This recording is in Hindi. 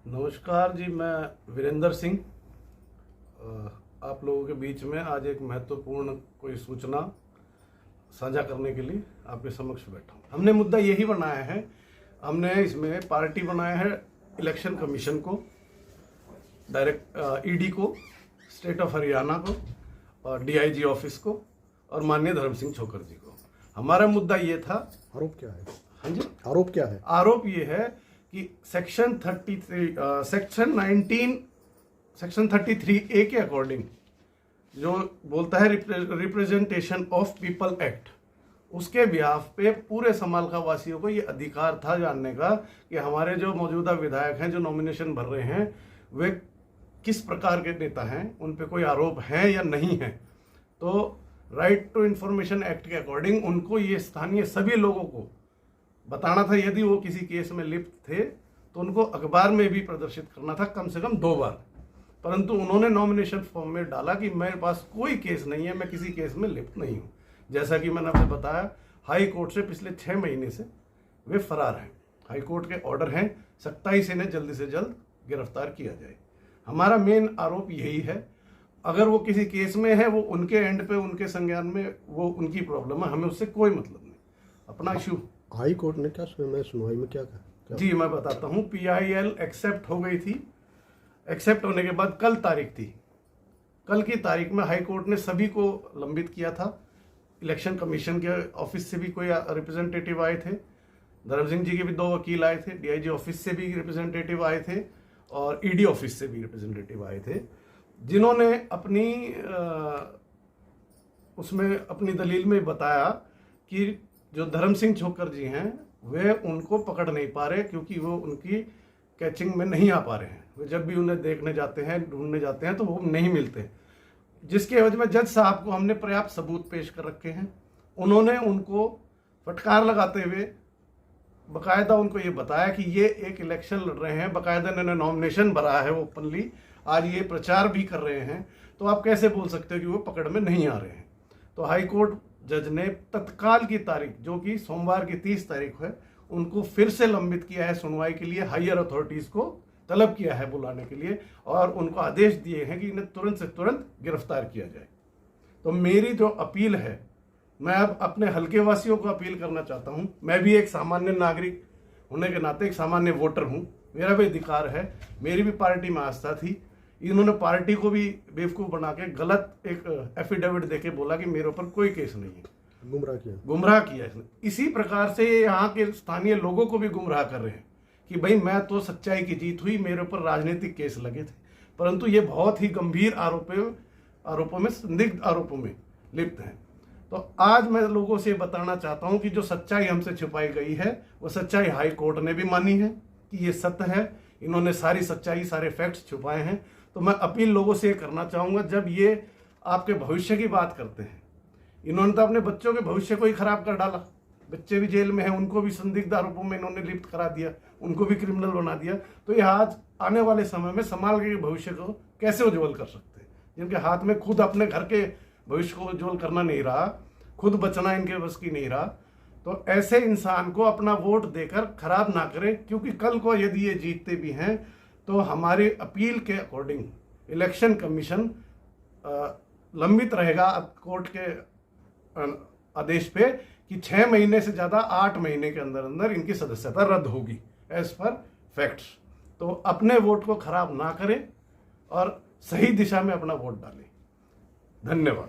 नमस्कार जी, मैं वीरेंद्र सिंह आप लोगों के बीच में आज एक महत्वपूर्ण कोई सूचना साझा करने के लिए आपके समक्ष बैठा हूँ। हमने मुद्दा यही बनाया है, हमने इसमें पार्टी बनाया है इलेक्शन कमीशन को, डायरेक्ट ईडी को, स्टेट ऑफ हरियाणा को और डीआईजी ऑफिस को और माननीय धर्म सिंह छोकर जी को। हमारा मुद्दा ये था। आरोप क्या है? हाँ जी, आरोप क्या है? आरोप ये है कि सेक्शन 33A के अकॉर्डिंग जो बोलता है रिप्रेजेंटेशन ऑफ पीपल एक्ट, उसके बिहाफ पे पूरे समालखा वासियों को ये अधिकार था जानने का कि हमारे जो मौजूदा विधायक हैं जो नॉमिनेशन भर रहे हैं वे किस प्रकार के नेता हैं, उन पे कोई आरोप है या नहीं है। तो राइट टू इंफॉर्मेशन एक्ट के अकॉर्डिंग उनको ये स्थानीय सभी लोगों को बताना था। यदि वो किसी केस में लिप्त थे तो उनको अखबार में भी प्रदर्शित करना था कम से कम 2 बार। परंतु उन्होंने नॉमिनेशन फॉर्म में डाला कि मेरे पास कोई केस नहीं है, मैं किसी केस में लिप्त नहीं हूँ। जैसा कि मैंने आपसे बताया, हाई कोर्ट से पिछले 6 महीने से वे फरार हैं। हाई कोर्ट के ऑर्डर हैं, सख्ताई से इन्हें जल्दी से जल्द गिरफ्तार किया जाए। हमारा मेन आरोप यही है, अगर वो किसी केस में है वो उनके एंड पे, उनके संज्ञान में, वो उनकी प्रॉब्लम है, हमें उससे कोई मतलब नहीं। अपना इशू हाई कोर्ट ने क्या सुनवाई में क्या कहा? जी मैं बताता हूँ। PIL एक्सेप्ट हो गई थी। एक्सेप्ट होने के बाद कल तारीख थी, कल की तारीख में हाई कोर्ट ने सभी को लंबित किया था। इलेक्शन कमीशन के ऑफिस से भी कोई रिप्रेजेंटेटिव आए थे, धर्म सिंह जी के भी 2 वकील आए थे, DIG ऑफिस से भी रिप्रेजेंटेटिव आए थे और ED ऑफिस से भी रिप्रेजेंटेटिव आए थे, जिन्होंने उसमें अपनी दलील में बताया कि जो धर्म सिंह छोकर जी हैं वे उनको पकड़ नहीं पा रहे क्योंकि वो उनकी कैचिंग में नहीं आ पा रहे हैं। वे जब भी उन्हें देखने जाते हैं, ढूंढने जाते हैं तो वो नहीं मिलते, जिसके एवज में जज साहब को हमने पर्याप्त सबूत पेश कर रखे हैं। उन्होंने उनको फटकार लगाते हुए बाकायदा उनको ये बताया कि ये एक इलेक्शन लड़ रहे हैं, बाकायदा इन्होंने नॉमिनेशन भरा है ओपनली, आज ये प्रचार भी कर रहे हैं, तो आप कैसे बोल सकते हो कि वो पकड़ में नहीं आ रहे हैं। तो हाई कोर्ट जज ने तत्काल की तारीख, जो कि सोमवार की 30 तारीख है, उनको फिर से लंबित किया है सुनवाई के लिए। हायर अथॉरिटीज को तलब किया है बुलाने के लिए और उनको आदेश दिए हैं कि इन्हें तुरंत से तुरंत गिरफ्तार किया जाए। तो मेरी जो अपील है, मैं अब अपने हल्के वासियों को अपील करना चाहता हूं। मैं भी एक सामान्य नागरिक होने के नाते एक सामान्य वोटर हूं, मेरा भी अधिकार है, मेरी भी पार्टी में आस्था थी। इन्होंने पार्टी को भी बेवकूफ़ बना के गलत एक एफिडेविट देके बोला कि मेरे ऊपर कोई केस नहीं है, गुमराह किया इसने। इसी प्रकार से यहाँ के स्थानीय लोगों को भी गुमराह कर रहे हैं कि भाई मैं तो सच्चाई की जीत हुई, मेरे ऊपर राजनीतिक केस लगे थे, परंतु ये बहुत ही गंभीर आरोपों में, संदिग्ध आरोपों में लिप्त हैं। तो आज मैं लोगों से बताना चाहता हूं कि जो सच्चाई हमसे छुपाई गई है वो सच्चाई हाई कोर्ट ने भी मानी है कि ये सत्य है। इन्होंने सारी सच्चाई, सारे फैक्ट्स छुपाए हैं। तो मैं अपील लोगों से करना चाहूंगा, जब ये आपके भविष्य की बात करते हैं, इन्होंने तो अपने बच्चों के भविष्य को ही खराब कर डाला। बच्चे भी जेल में हैं, उनको भी संदिग्ध आरोपों में इन्होंने लिप्त करा दिया, उनको भी क्रिमिनल बना दिया। तो ये आज आने वाले समय में समाल के भविष्य को कैसे उज्जवल कर सकते हैं, जिनके हाथ में खुद अपने घर के भविष्य को उज्जवल करना नहीं रहा, खुद बचना इनके बस की नहीं रहा। तो ऐसे इंसान को अपना वोट देकर खराब ना करें, क्योंकि कल को यदि ये जीतते भी हैं तो हमारी अपील के अकॉर्डिंग इलेक्शन कमीशन लंबित रहेगा कोर्ट के आदेश पे कि 6 महीने से ज़्यादा 8 महीने के अंदर अंदर इनकी सदस्यता रद्द होगी एज पर फैक्ट्स। तो अपने वोट को खराब ना करें और सही दिशा में अपना वोट डालें। धन्यवाद।